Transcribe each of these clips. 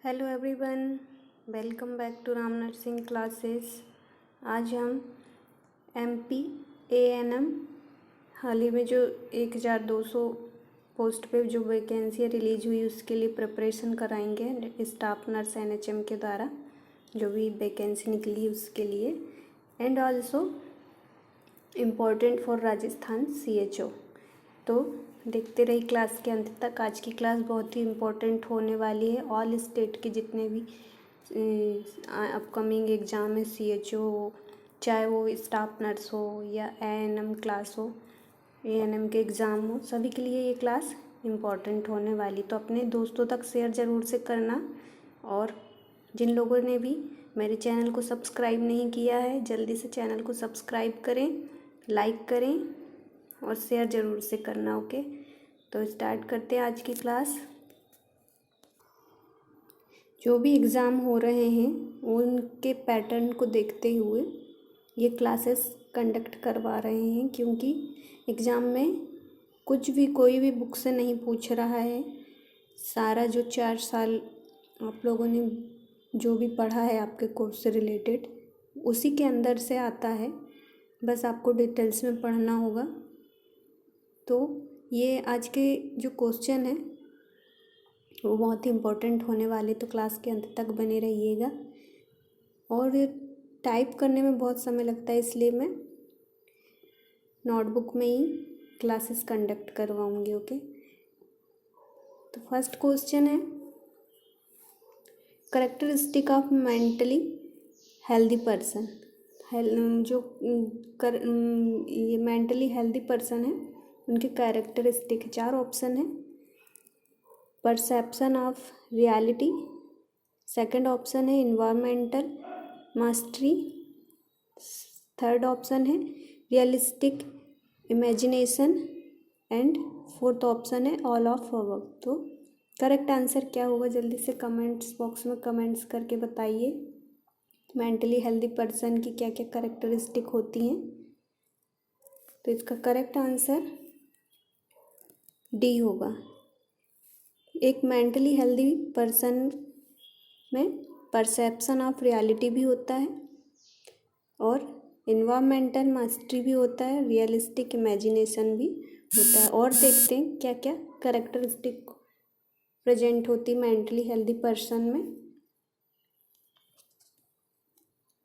Hello everyone, welcome back to Ram nursing classes. आज हम MP ANM हाल ही में जो 1200 पोस्ट पे जो वैकेंसी रिलीज हुई उसके लिए प्रिपरेशन कराएंगे स्टाफ नर्स एनएचएम के द्वारा जो भी वैकेंसी निकली उसके लिए, and also important for Rajasthan CHO. तो देखते रही क्लास के अंत तक। आज की क्लास बहुत ही इम्पोर्टेंट होने वाली है। ऑल स्टेट के जितने भी अपकमिंग एग्ज़ाम है सीएचओ, चाहे वो स्टाफ नर्स हो या एएनएम क्लास हो, एएनएम के एग्ज़ाम हो, सभी के लिए ये क्लास इम्पोर्टेंट होने वाली। तो अपने दोस्तों तक शेयर ज़रूर से करना, और जिन लोगों ने भी मेरे चैनल को सब्सक्राइब नहीं किया है जल्दी से चैनल को सब्सक्राइब करें, लाइक करें और शेयर ज़रूर से करना। ओके, तो स्टार्ट करते हैं आज की क्लास। जो भी एग्ज़ाम हो रहे हैं उनके पैटर्न को देखते हुए ये क्लासेस कंडक्ट करवा रहे हैं, क्योंकि एग्ज़ाम में कुछ भी कोई भी बुक से नहीं पूछ रहा है। सारा जो 4 साल आप लोगों ने जो भी पढ़ा है आपके कोर्स से रिलेटेड उसी के अंदर से आता है, बस आपको डिटेल्स में पढ़ना होगा। तो ये आज के जो क्वेश्चन है वो बहुत ही इम्पोर्टेंट होने वाले, तो क्लास के अंत तक बने रहिएगा। और टाइप करने में बहुत समय लगता है, इसलिए मैं नोटबुक में ही क्लासेस कंडक्ट करवाऊंगी। ओके, तो फर्स्ट क्वेश्चन है characteristic of mentally healthy person. ये मेंटली हेल्दी पर्सन है उनके कैरेक्टरिस्टिक 4 ऑप्शन है। Perception of reality, second option है इन्वायरमेंटल मास्टरी, थर्ड ऑप्शन है realistic imagination, and fourth option है ऑल ऑफ अबव। तो करेक्ट आंसर क्या होगा जल्दी से कमेंट्स बॉक्स में कमेंट्स करके बताइए। मेंटली हेल्दी पर्सन की क्या क्या कैरेक्टरिस्टिक होती हैं। तो इसका करेक्ट आंसर डी होगा। एक मेंटली हेल्दी पर्सन में परसेप्शन ऑफ रियलिटी भी होता है और इन्वायरमेंटल मास्टरी भी होता है, रियलिस्टिक इमेजिनेशन भी होता है। और देखते हैं क्या क्या कैरेक्टरिस्टिक प्रेजेंट होती मेंटली हेल्दी पर्सन में।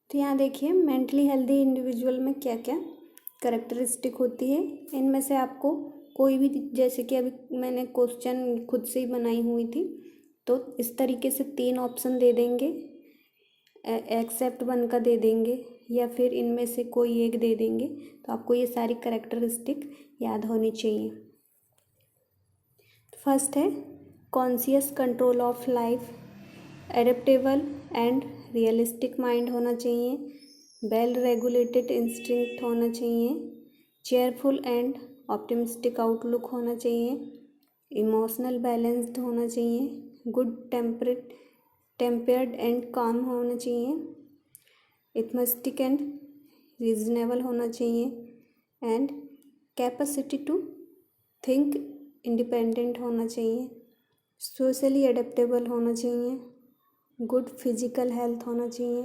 तो यहाँ देखिए मेंटली हेल्दी इंडिविजुअल में क्या क्या कैरेक्टरिस्टिक होती है। इनमें से आपको कोई भी, जैसे कि अभी मैंने क्वेश्चन खुद से ही बनाई हुई थी, तो इस तरीके से 3 ऑप्शन दे देंगे, एक्सेप्ट 1 का दे देंगे या फिर इनमें से कोई एक दे देंगे। तो आपको ये सारी कैरेक्टरिस्टिक याद होनी चाहिए। फर्स्ट है conscious control of life, adaptable and realistic mind होना चाहिए, वेल रेगुलेटेड इंस्टिंक्ट होना चाहिए, चेयरफुल एंड ऑप्टिमिस्टिक आउटलुक होना चाहिए, इमोशनल बैलेंस्ड होना चाहिए, गुड टेम्पर्ड एंड काम होना चाहिए, एथमेस्टिक एंड रीजनेबल होना चाहिए, and capacity to think independent होना चाहिए, सोशली एडेप्टेबल होना चाहिए, गुड फिजिकल हेल्थ होना चाहिए,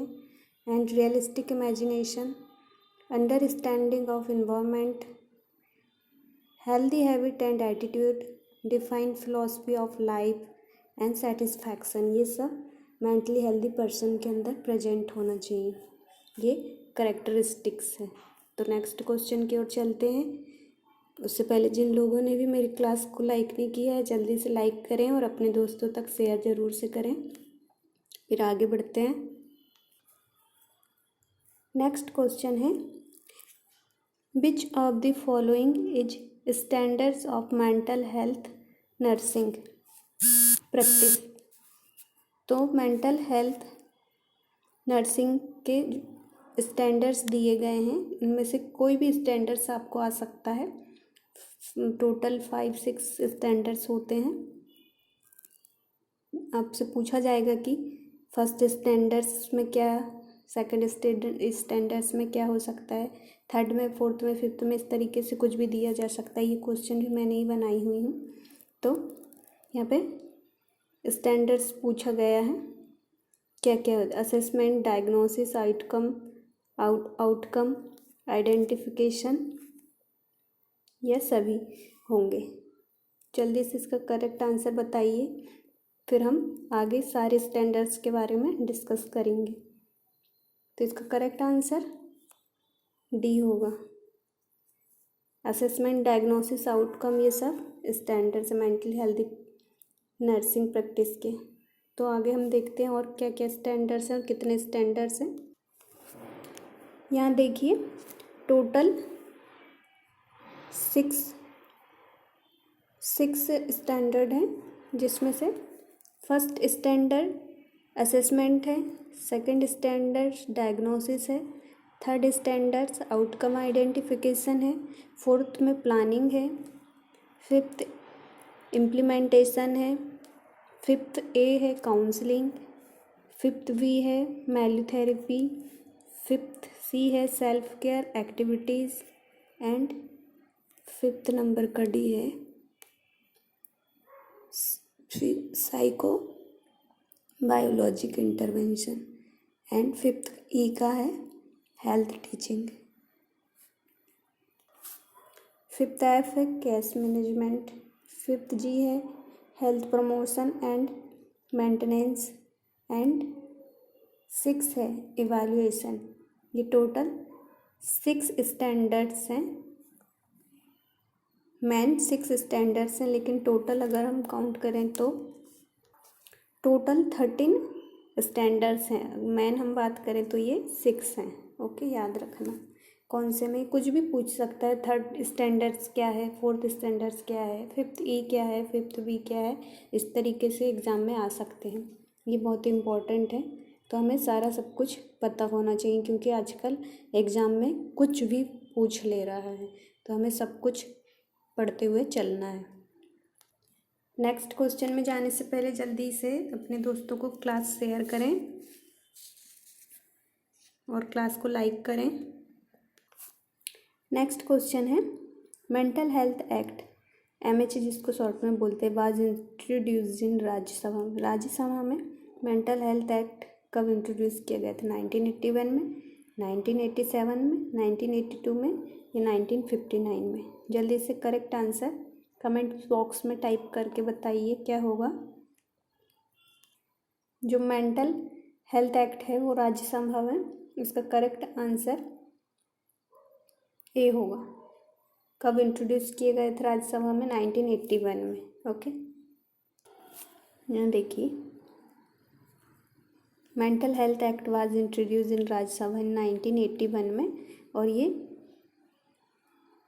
and realistic imagination, understanding of environment, healthy habit and attitude, defined philosophy of life and satisfaction. ये सब मेंटली हेल्दी पर्सन के अंदर प्रेजेंट होना चाहिए। ये करेक्टरिस्टिक्स है। तो नेक्स्ट क्वेश्चन की ओर चलते हैं। उससे पहले जिन लोगों ने भी मेरी क्लास को लाइक नहीं किया है जल्दी से लाइक करें और अपने दोस्तों तक शेयर ज़रूर से करें। फिर आगे बढ़ते हैं। नेक्स्ट क्वेश्चन है which of the following is standards of mental health nursing practice. तो मेंटल हेल्थ नर्सिंग के स्टैंडर्ड्स दिए गए हैं, इनमें से कोई भी स्टैंडर्ड्स आपको आ सकता है। टोटल 5-6 स्टैंडर्ड्स होते हैं। आपसे पूछा जाएगा कि फर्स्ट स्टैंडर्ड्स में क्या, सेकंड स्टैंडर्ड्स में क्या हो सकता है, थर्ड में, फोर्थ में, फिफ्थ में, इस तरीके से कुछ भी दिया जा सकता है। ये क्वेश्चन भी मैंने ही बनाई हुई हूँ। तो यहाँ पे स्टैंडर्ड्स पूछा गया है। क्या क्या असेसमेंट, डायग्नोसिस, आउटकम, आइडेंटिफिकेशन, यह सभी होंगे। जल्दी से इसका करेक्ट आंसर बताइए, फिर हम आगे सारे स्टैंडर्ड्स के बारे में डिस्कस करेंगे। तो इसका करेक्ट आंसर डी होगा। असेसमेंट, डायग्नोसिस, आउटकम, ये सब standards mental health nursing practice के। तो आगे हम देखते हैं और क्या क्या स्टैंडर्ड्स हैं और कितने स्टैंडर्ड्स हैं। यहाँ देखिए टोटल सिक्स स्टैंडर्ड हैं, जिसमें से फर्स्ट स्टैंडर्ड असेसमेंट है, सेकंड स्टैंडर्ड डायग्नोसिस है, थर्ड स्टैंडर्ड्स आउटकम आइडेंटिफिकेशन है, फोर्थ में प्लानिंग है, फिफ्थ इम्प्लीमेंटेशन है, फिफ्थ ए है काउंसलिंग, फिफ्थ बी है मेलोथेरेपी, फिफ्थ सी है self care activities and fifth number का डी है psycho biologic intervention and fifth E का है हेल्थ टीचिंग। फिफ्थ एफ है केस मैनेजमेंट, फिफ्थ जी है health promotion and maintenance and six है evaluation. ये total 6 standards हैं, मेन 6 स्टैंडर्ड्स हैं, लेकिन टोटल अगर हम काउंट करें तो टोटल 13 स्टैंडर्ड्स हैं। मेन हम बात करें तो ये 6 हैं। ओके, याद रखना। कौन से में कुछ भी पूछ सकता है। थर्ड स्टैंडर्ड्स क्या है, फोर्थ स्टैंडर्ड्स क्या है, फिफ्थ ई क्या है, फिफ्थ बी क्या है, इस तरीके से एग्ज़ाम में आ सकते हैं। ये बहुत इम्पोर्टेंट है, तो हमें सारा सब कुछ पता होना चाहिए, क्योंकि आजकल एग्ज़ाम में कुछ भी पूछ ले रहा है, तो हमें सब कुछ पढ़ते हुए चलना है। नेक्स्ट क्वेश्चन में जाने से पहले जल्दी से अपने दोस्तों को क्लास शेयर करें और क्लास को लाइक करें। नेक्स्ट क्वेश्चन है मेंटल हेल्थ एक्ट MH जिसको शॉर्ट में बोलते हैं वाज इंट्रोड्यूस इन राज्यसभा में। राज्यसभा में मेंटल हेल्थ एक्ट कब इंट्रोड्यूस किया गया था? 1981 में, 1987 में, 1982 में या 1959 में? जल्दी से करेक्ट आंसर कमेंट बॉक्स में टाइप करके बताइए क्या होगा। जो मेंटल हेल्थ एक्ट है वो राज्यसभा में, इसका करेक्ट आंसर ए होगा। कब इंट्रोड्यूस किए गए थे राज्यसभा में? 1981 में। ओके, यहाँ देखिए mental health act was introduce इन राज्यसभा इन 1981 में, और ये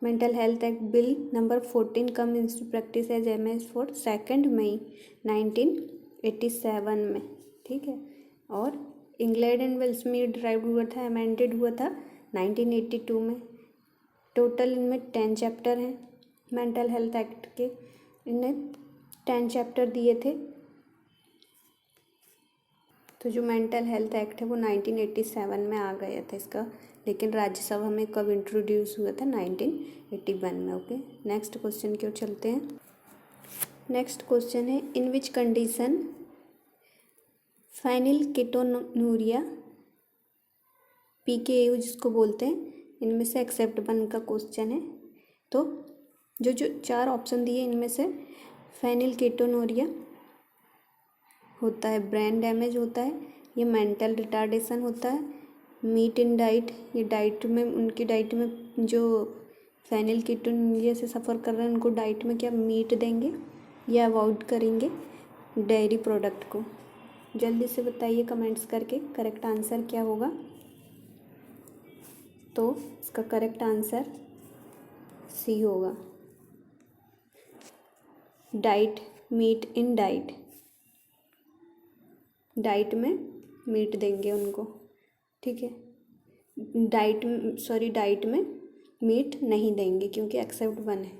mental health act bill number 14 come into practice as MS for 2 मई 1987 में। ठीक है, और इंग्लैंड एंड वेल्स में ड्राइव हुआ था, अमेंडेड हुआ था 1982 में। टोटल इनमें 10 चैप्टर हैं मेंटल हेल्थ एक्ट के, इनने 10 चैप्टर दिए थे। तो जो मेंटल हेल्थ एक्ट है वो 1987 में आ गया था इसका, लेकिन राज्यसभा में कब इंट्रोड्यूस हुआ था? 1981 में। ओके, नेक्स्ट क्वेश्चन की ओर चलते हैं। नेक्स्ट क्वेश्चन है इन विच कंडीशन फेनिलकेटोनुरिया PKU जिसको बोलते हैं, इनमें से एक्सेप्ट 1 का क्वेश्चन है। तो जो 4 ऑप्शन दिए इनमें से फेनिलकेटोनुरिया होता है ब्रेन डैमेज होता है, ये मेंटल रिटार्डेशन होता है, मीट इन डाइट, ये डाइट में उनकी डाइट में जो फेनिलकेटोनुरिया से सफ़र कर रहे हैं उनको डाइट में क्या मीट देंगे या अवॉइड करेंगे डेयरी प्रोडक्ट को? जल्दी से बताइए कमेंट्स करके करेक्ट आंसर क्या होगा। तो इसका करेक्ट आंसर सी होगा, diet, meat in diet, diet में मीट देंगे उनको। ठीक है, डाइट में मीट नहीं देंगे क्योंकि एक्सेप्ट 1 है।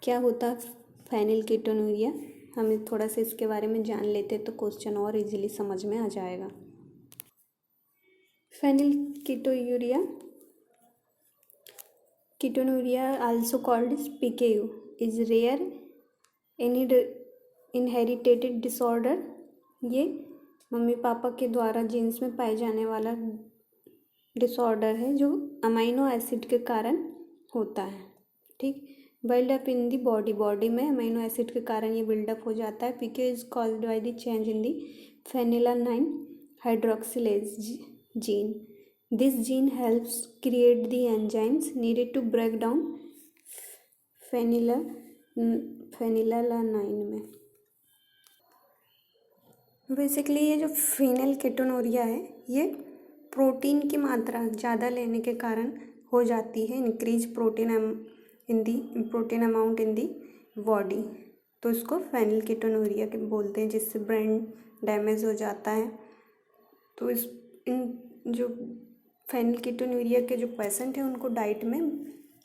क्या होता है फेनिलकेटोनुरिया, हमें थोड़ा सा इसके बारे में जान लेते तो क्वेश्चन और इजीली समझ में आ जाएगा। Ketonuria, also called as PKU, is rare inherited disorder ये मम्मी पापा के द्वारा जीन्स में पाए जाने वाला डिसऑर्डर है जो अमाइनो एसिड के कारण होता है। ठीक, build up in the body, body में अमाइनो एसिड के कारण ये बिल्डअप हो जाता है। PK is caused by the change in the phenylalanine hydroxylase gene. This gene helps create the enzymes needed to break down phenylalanine में। बेसिकली ये जो फेनिलकेटोनुरिया है ये प्रोटीन की मात्रा ज़्यादा लेने के कारण हो जाती है, increase protein protein amount in the body, तो इसको फेनिलकेटोनुरिया के बोलते हैं, जिससे ब्रेन डैमेज हो जाता है। तो इन जो फेनिलकेटोनुरिया के जो पेशेंट हैं उनको डाइट में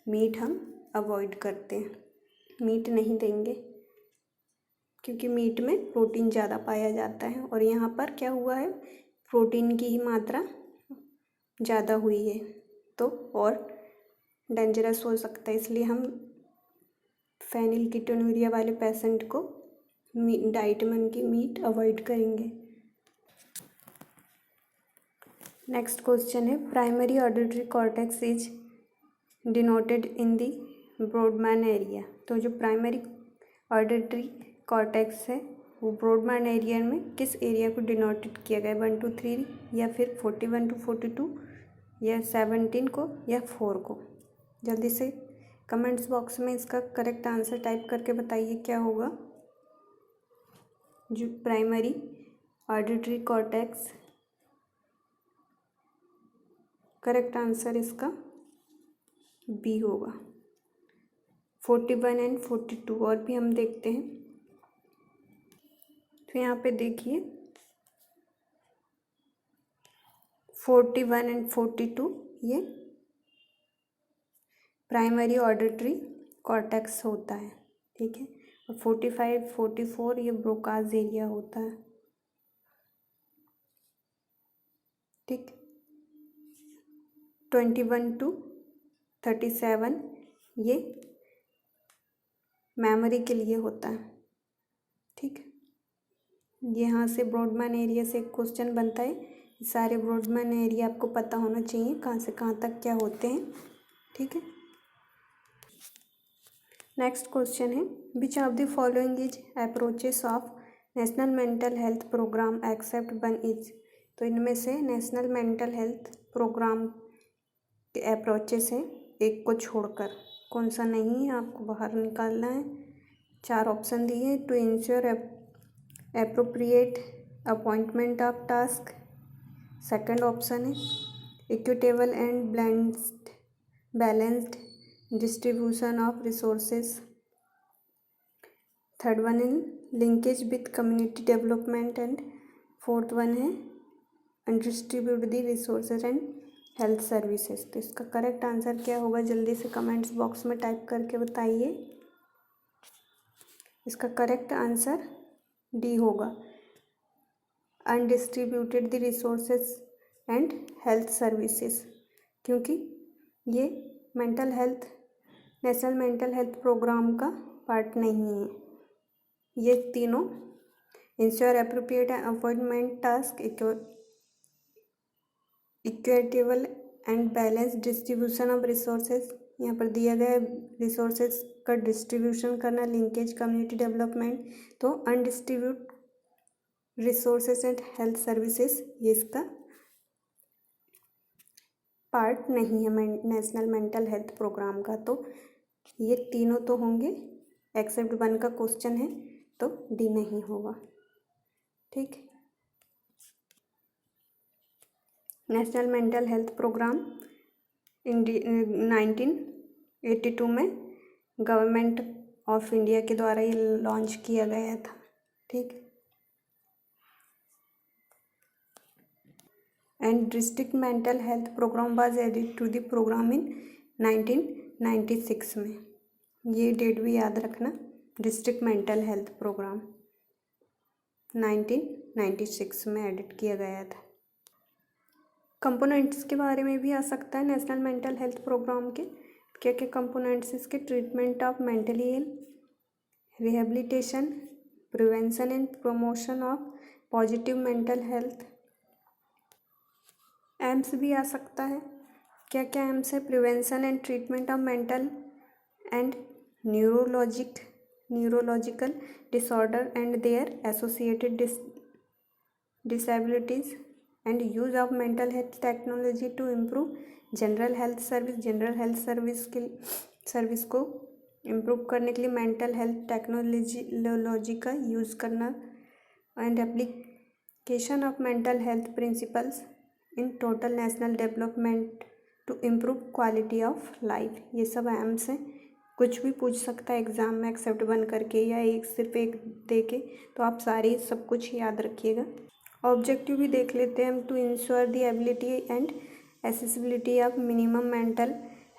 मीट हम अवॉइड करते हैं, मीट नहीं देंगे क्योंकि मीट में प्रोटीन ज़्यादा पाया जाता है और यहाँ पर क्या हुआ है, प्रोटीन की ही मात्रा ज़्यादा हुई है तो और डेंजरस हो सकता है, इसलिए हम फेनिलकेटोनुरिया वाले पेशेंट को डाइट में उनकी मीट अवॉइड करेंगे। नेक्स्ट क्वेश्चन है, primary auditory cortex is denoted in the Brodmann area. तो जो प्राइमरी ऑडिटरी कॉर्टेक्स है वो ब्रॉडमैन एरिया में किस एरिया को डिनोटेड किया गया, 1 to 3 या फिर 41 to 42 या 17 को या 4 को। जल्दी से कमेंट्स बॉक्स में इसका करेक्ट आंसर टाइप करके बताइए क्या होगा। जो primary auditory cortex, correct answer इसका बी होगा, 41 एंड 42। और भी हम देखते हैं, तो यहाँ पे देखिए 41 एंड 42 ये प्राइमरी ऑडिटरी कॉर्टेक्स होता है, ठीक है, और 45 44 ये ब्रोकाज एरिया होता है, ठीक। 21 to 37 ये मेमोरी के लिए होता है, ठीक। यहाँ से ब्रॉडमैन एरिया से एक क्वेश्चन बनता है, सारे ब्रॉडमैन एरिया आपको पता होना चाहिए कहाँ से कहाँ तक क्या होते हैं, ठीक है। नेक्स्ट क्वेश्चन है, which of the following is approaches of national mental health programme except one is. तो इनमें से नेशनल मेंटल हेल्थ प्रोग्राम के अप्रोचेस हैं, एक को छोड़कर कौन सा नहीं है आपको बाहर निकालना है। 4 ऑप्शन दिए हैं, to ensure appropriate appointment of task, second option है equitable and balanced distribution of resources, third one है linkage with community development and fourth one है undistribute the resources and health services. तो इसका करेक्ट आंसर क्या होगा, जल्दी से comments box में टाइप करके बताइए। इसका करेक्ट आंसर डी होगा, undistributed the resources and health services, क्योंकि ये mental health national mental health programme का पार्ट नहीं है। ये तीनों ensure appropriate appointment task, equitable and balance distribution of resources, यहाँ पर दिया गया है रिसोर्सेज का डिस्ट्रीब्यूशन करना, लिंकेज कम्युनिटी डेवलपमेंट, तो अनडिस्ट्रीब्यूट रिसोर्सेज एंड हेल्थ सर्विसेज ये इसका पार्ट नहीं है नेशनल मेंटल हेल्थ प्रोग्राम का। तो ये तीनों तो होंगे, एक्सेप्ट वन का क्वेश्चन है तो डी नहीं होगा, ठीक। नेशनल मेंटल हेल्थ प्रोग्राम 1982 में गवर्नमेंट ऑफ इंडिया के द्वारा ये लॉन्च किया गया था, ठीक। And district mental health programme was added to the programme in 1996 में, ये डेट भी याद रखना, डिस्ट्रिक्ट मेंटल हेल्थ प्रोग्राम 1996 में एडिट किया गया था। कंपोनेंट्स के बारे में भी आ सकता है नेशनल मेंटल हेल्थ प्रोग्राम के, क्या क्या कंपोनेंट्स इसके, treatment of mentally ill, rehabilitation, prevention and promotion of positive mental health. Aims भी आ सकता है। क्या क्या एम्स है? Prevention and treatment of mental and neurological disorder and their associated disabilities and use of mental health technology to improve general health service को improve करने के लिए मेंटल हेल्थ टेक्नोलॉजी का यूज़ करना and application of mental health principles in total national development to improve quality of life. ये सब AIIMS हैं। कुछ भी पूछ सकता है एग्ज़ाम में एक्सेप्ट बन करके या सिर्फ एक दे के, तो आप सारे सब कुछ याद रखिएगा। ऑब्जेक्टिव भी देख लेते हैं हम। To ensure the ability and accessibility of minimum mental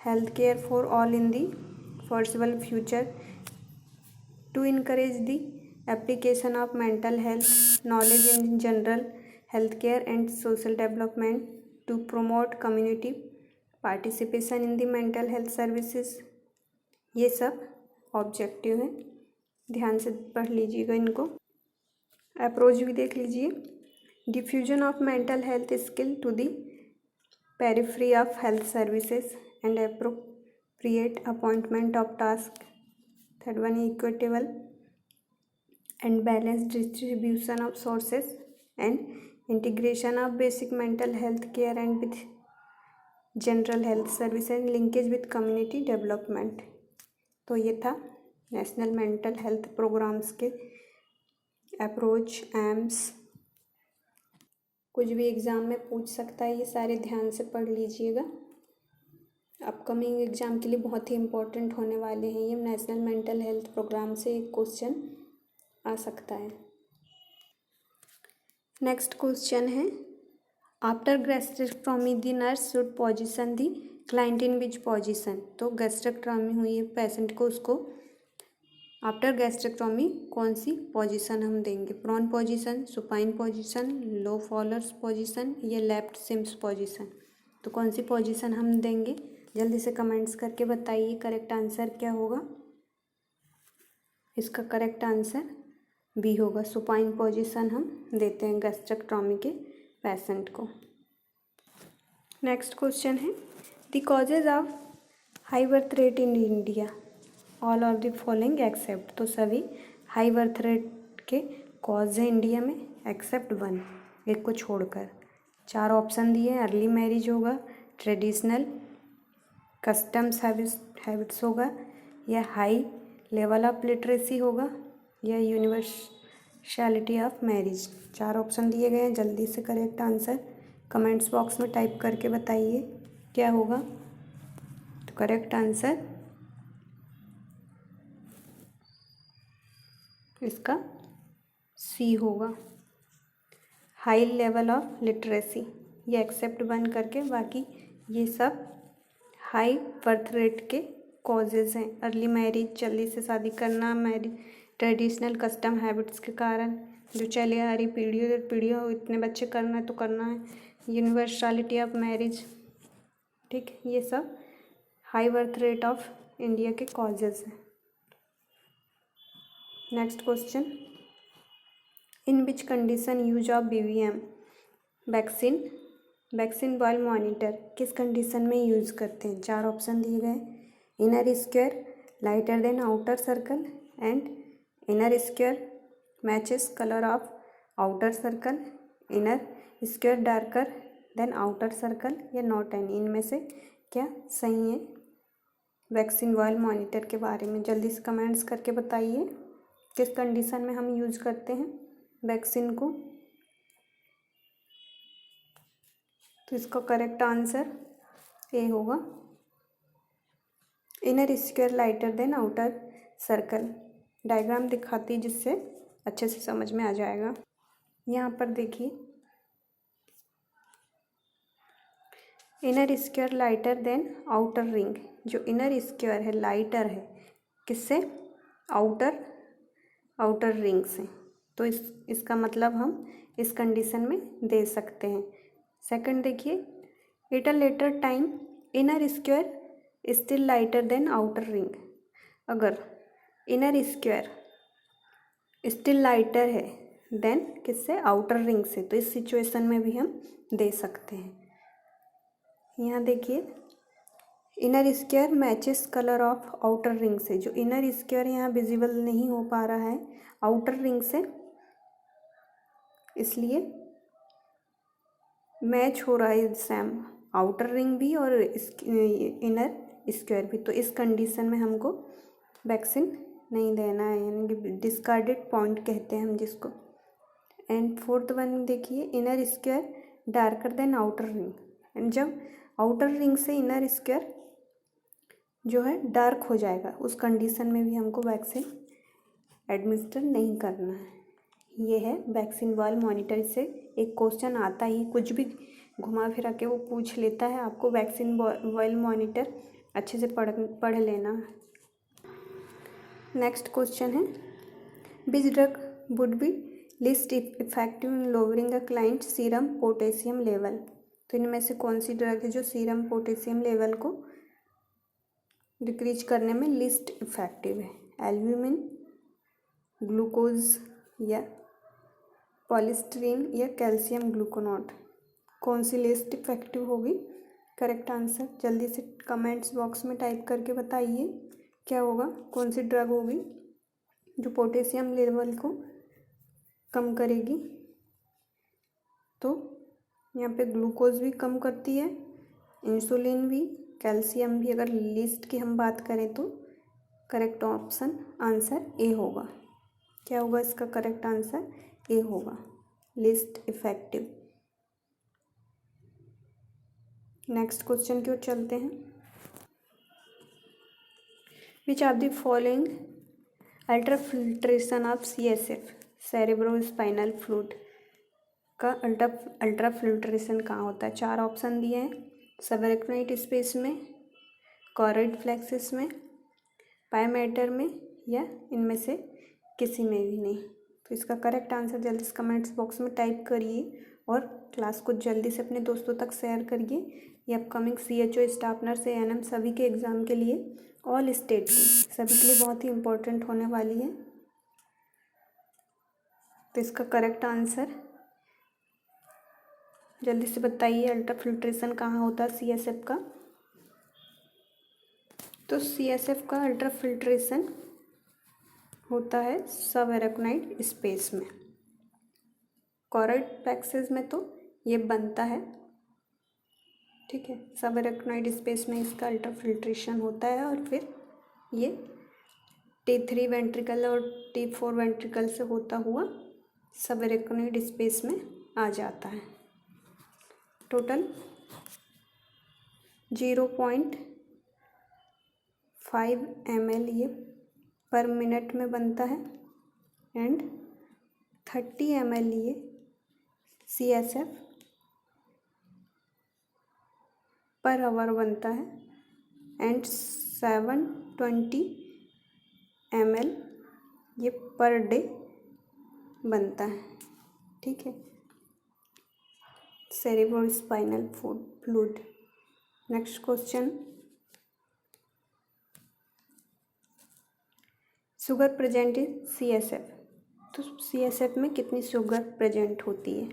health care for all in the foreseeable future, to encourage the application of mental health knowledge in general healthcare and social development, to promote community participation in the mental health services। ये सब objective हैं, ध्यान से पढ़ लीजिएगा इनको। Approach भी देख लीजिए। Diffusion of mental health skill to the periphery of health services and appropriate appointment of task। third one, equitable and balanced distribution of sources and integration of basic mental health care and with general health service and linkage with community development। तो ये था national mental health programmes के approach, AIIMS. कुछ भी exam में पूछ सकता है, ये सारे ध्यान से पढ़ लीजिएगा। अपकमिंग एग्ज़ाम के लिए बहुत ही इम्पोर्टेंट होने वाले हैं ये। नेशनल मेंटल हेल्थ प्रोग्राम से एक क्वेश्चन आ सकता है। नेक्स्ट क्वेश्चन है, after gastrectomy the nurse should position the client in which position. तो गैस्ट्रेक्टोमी हुई है पेशेंट को, उसको आफ्टर गैस्ट्रेक्टोमी कौन सी पोजीशन हम देंगे? प्रोन पोजीशन, सुपाइन पोजीशन, लो फॉलर्स पोजीशन या लेफ्ट सिम्स पोजीशन। तो कौन सी पोजीशन हम देंगे? जल्दी से कमेंट्स करके बताइए करेक्ट आंसर क्या होगा। इसका करेक्ट आंसर बी होगा, सुपाइन पोजीशन हम देते हैं गैस्ट्रेक्टोमी के पेशेंट को। नेक्स्ट क्वेश्चन है, the causes of high birth rate in India, all of the following except. तो सभी हाई बर्थ रेट के कॉज है इंडिया में एक्सेप्ट वन, एक को छोड़कर। 4 ऑप्शन दिए हैं। अर्ली मैरिज होगा, ट्रेडिशनल कस्टम्स हैबिट्स होगा, या हाई लेवल ऑफ लिटरेसी होगा, या यूनिवर्सलिटी ऑफ मैरिज। 4 ऑप्शन दिए गए हैं। जल्दी से करेक्ट आंसर कमेंट्स बॉक्स में टाइप करके बताइए क्या होगा। तो करेक्ट आंसर इसका सी होगा, हाई लेवल ऑफ लिटरेसी। ये एक्सेप्ट वन करके, बाकी ये सब हाई बर्थ रेट के कॉजेज़ हैं। अर्ली मैरिज, जल्दी से शादी करना, मैरिज, ट्रेडिशनल कस्टम हैबिट्स के कारण जो चले आ रही पीढ़ियों दर पीढ़ियों, इतने बच्चे करना है तो करना है, यूनिवर्सलिटी ऑफ मैरिज। ठीक, ये सब high birth rate of India के कॉजेज़ हैं। Next question, in which condition use of BVM vaccine vial monitor किस कंडीशन में यूज़ करते हैं? 4 ऑप्शन दिए गए। Inner square lighter than outer circle and inner square matches colour of outer circle, inner square darker than outer circle, या not any. इनमें से क्या सही है वैक्सीन बॉयल मॉनिटर के बारे में? जल्दी से कमेंट्स करके बताइए किस कंडीशन में हम यूज़ करते हैं वैक्सीन को। तो इसका करेक्ट आंसर ए होगा, inner square lighter than outer circle. Diagram दिखाती जिससे अच्छे से समझ में आ जाएगा। यहाँ पर देखिए, inner square lighter than outer ring. जो इनर स्क्वायर है लाइटर है किससे? आउटर रिंग से। तो इसका मतलब हम इस कंडीशन में दे सकते हैं। सेकंड देखिए, at a later time inner square still lighter than outer ring. अगर इनर स्क्वायर स्टिल लाइटर है देन किससे, आउटर रिंग से। तो इस सिचुएशन में भी हम दे सकते हैं। यहाँ देखिए inner square matches colour of outer ring से। जो इनर स्क्वायर यहाँ विजिबल नहीं हो पा रहा है आउटर रिंग से, इसलिए मैच हो रहा है सेम आउटर रिंग भी और इनर स्क्वायर भी। तो इस कंडीशन में हमको वैक्सीन नहीं देना है, यानी कि डिस्कार्डेड पॉइंट कहते हैं हम जिसको। एंड फोर्थ वन देखिए, inner square darker than outer ring. And जब आउटर रिंग से इनर स्क्वायर जो है डार्क हो जाएगा, उस कंडीशन में भी हमको वैक्सीन एडमिनिस्टर नहीं करना है। ये है वैक्सीन बॉल मॉनिटर से एक क्वेश्चन आता ही, कुछ भी घुमा फिरा के वो पूछ लेता है आपको। वैक्सीन बॉल मॉनिटर अच्छे से पढ़ लेना। नेक्स्ट क्वेश्चन है, which drug would be list effective in lowering a client serum potassium level. तो इनमें से कौन सी ड्रग है जो सीरम पोटेशियम लेवल को डिक्रीज करने में लिस्ट इफेक्टिव है। एल्ब्यूमिन, ग्लूकोज या पॉलिस्टीरीन या कैल्शियम ग्लूकोनाट। कौन सी लिस्ट इफेक्टिव होगी? करेक्ट आंसर जल्दी से कमेंट्स बॉक्स में टाइप करके बताइए क्या होगा, कौन सी ड्रग होगी जो पोटेशियम लेवल को कम करेगी। तो यहाँ पे ग्लूकोज भी कम करती है, इंसुलिन भी, कैल्शियम भी। अगर लिस्ट की हम बात करें तो करेक्ट ऑप्शन आंसर ए होगा। क्या होगा इसका करेक्ट आंसर? ए होगा, लिस्ट इफेक्टिव। नेक्स्ट क्वेश्चन की ओर चलते हैं। Which are the following ultrafiltration of CSF cerebrospinal fluid का अल्ट्राफिल्ट्रेशन कहाँ होता है? 4 ऑप्शन दिए हैं, सबरेक्टिनाइट स्पेस में, कॉरोइड प्लेक्सस में, पायमेटर में, या इनमें से किसी में भी नहीं। तो इसका करेक्ट आंसर जल्दी से कमेंट्स बॉक्स में टाइप करिए और क्लास को जल्दी से अपने दोस्तों तक शेयर करिए। ये upcoming CHO staff nurse ANM सभी के एग्ज़ाम के लिए, ऑल स्टेट के सभी के लिए बहुत ही इम्पोर्टेंट होने वाली है। तो इसका करेक्ट आंसर जल्दी से बताइए, अल्ट्राफिल्ट्रेशन कहाँ होता है CSF का? तो CSF का अल्ट्राफिल्ट्रेशन होता है सब एरेक्नाइड स्पेस में। कॉरोइड प्लेक्सस में तो ये बनता है, ठीक है। सब एरेक्नाइड स्पेस में इसका अल्ट्राफिल्ट्रेशन होता है और फिर ये T3 वेंट्रिकल और T4 वेंट्रिकल से होता हुआ सब एरेक्नाइड स्पेस में आ जाता है। टोटल 0.5 ml ये पर मिनट में बनता है एंड 30 ml ये CSF पर आवर बनता है एंड 720 ml ये पर डे बनता है, ठीक है, cerebrospinal fluid. Next question, sugar present in CSF। तो CSF में कितनी शुगर प्रेजेंट होती है?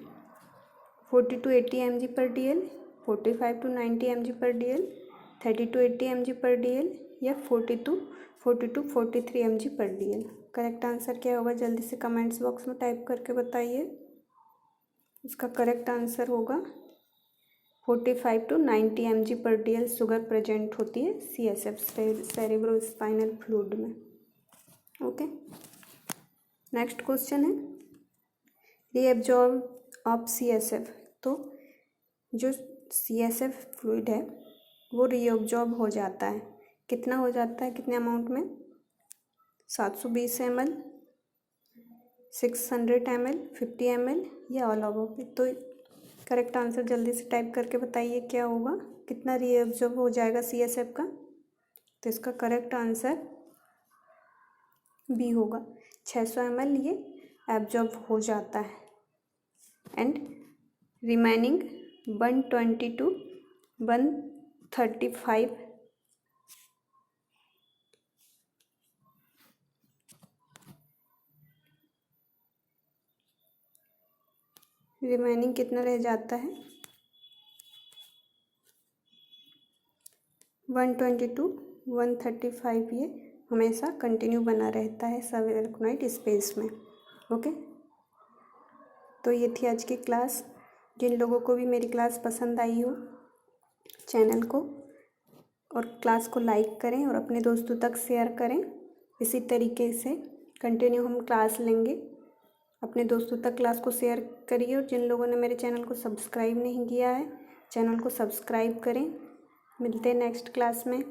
40 to 80 mg/dl, 45 to 90 mg/dl, 30 to 80 mg/dl या 40 to 43 mg/dl। करेक्ट आंसर क्या होगा? जल्दी से कमेंट्स बॉक्स में टाइप करके बताइए। इसका करेक्ट आंसर होगा 45 to 90 mg/dl शुगर प्रेजेंट होती है CSF सेरेब्रोस्पाइनल फ्लूइड में। ओके, नेक्स्ट क्वेश्चन है, रीएब्जॉर्ब ऑफ CSF। तो जो CSF फ्लूइड है वो रीअब्जॉर्ब हो जाता है, कितना हो जाता है, कितने अमाउंट में? 720 ml, 600 ml, 50 ml या ऑल ओवर। तो करेक्ट आंसर जल्दी से टाइप करके बताइए क्या होगा, कितना रीअब्जॉर्ब हो जाएगा CSF का? तो इसका करेक्ट आंसर बी होगा, 600 ml ये एब्जॉर्ब हो जाता है एंड रिमेनिंग 120 to 135 रिमेनिंग कितना रह जाता है 122 135। ये हमेशा कंटिन्यू बना रहता है सब इलेक्ट्रोनाइट स्पेस में। ओके, तो ये थी आज की क्लास। जिन लोगों को भी मेरी क्लास पसंद आई हो चैनल को और क्लास को लाइक करें और अपने दोस्तों तक शेयर करें। इसी तरीके से कंटिन्यू हम क्लास लेंगे। अपने दोस्तों तक क्लास को शेयर करिए और जिन लोगों ने मेरे चैनल को सब्सक्राइब नहीं किया है चैनल को सब्सक्राइब करें। मिलते हैं नेक्स्ट क्लास में।